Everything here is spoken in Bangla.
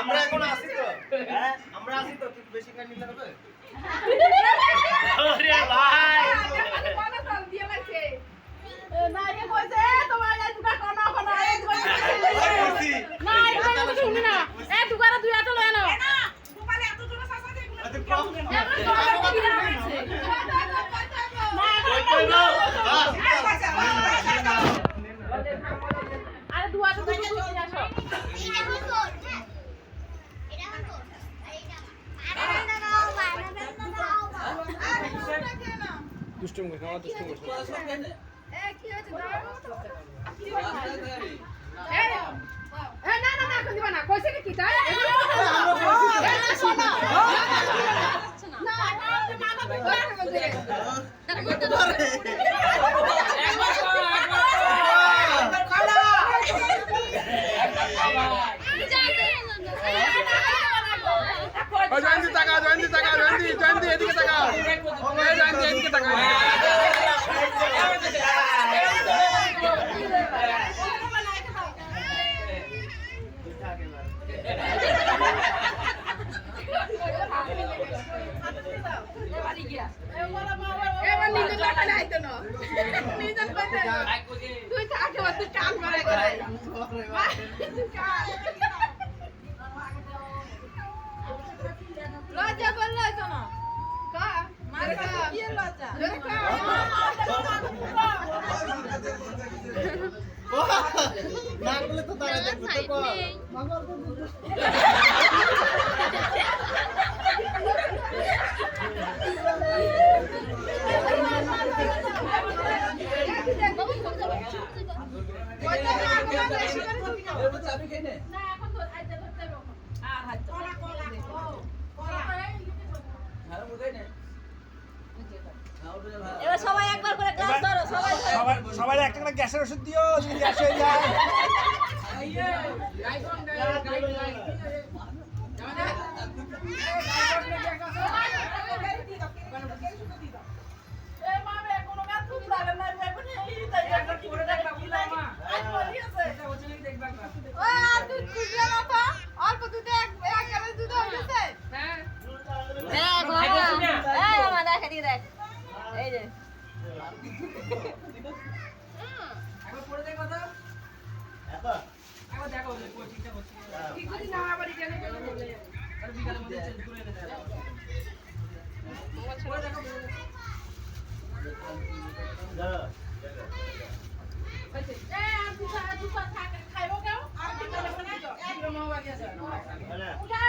আমরা এখন আসি তো হ্যাঁ আমরা আসি তো তুই বেশি করে নিলে হবে আরে ভাই কোনা সাল দিয়ে লাগছে না এ কইছে তোমার এই দুটা কোনা কোনা এই কইছে না এই কইছে শুনি না এই দুগারা দুই হাতে লয় না না গোপালে এত জোরে সাসা দে এগুলো আরে প্রবলেম না কই কই না আরে দুই হাতে দুটো তুই আসো এটা কোন কোড এটা কোন কোড আরে না দাও না দুষ্টুম করে খাওয়া দুষ্টুম করে এ কি হচ্ছে না না না কোন দিবা না কইছে কি তাই না জয়ন্তী টাকা জয়ন্তী টাকা জয়ন্তী জয়ন্তী এদিকে টাকা জয়ন্তী এদিকে টাকা এবার নিজে টাকা নাইতো না নিজে কইতে তুই থাকে তুই কাম করে করে লজ্জা বললো তো না কা মার কা কি লজ্জা জোরে কা না বলে তো তারা দেখবে তো না এখন তো আইতে ধরতে হবে আর হাত কোলা কোলা এবার সবাই একবার করে গ্লাস ধরো সবাই সবাই একটা করে গ্যাসের ওষুধ দিও যদি গ্যাস হয়ে যায় অল্প দুধে এক গ্লাস দুধ হয়েছে হ্যাঁ দেখ বাবা এই মামা দেখ এদিকে দেখ এই যে একবার পড়ে দেখ কথা এত একবার দেখো কোচিংটা করছি ঠিক আছে না আবার এখানে বলে আর বিকালের মধ্যে চেঞ্জ করে এনে দেব পড়ে দেখো দাও এ আর তুই থাক খাইবো কেউ আর বিকালে বানাই দাও এক মামা বাকি আছে হ্যাঁ উঠা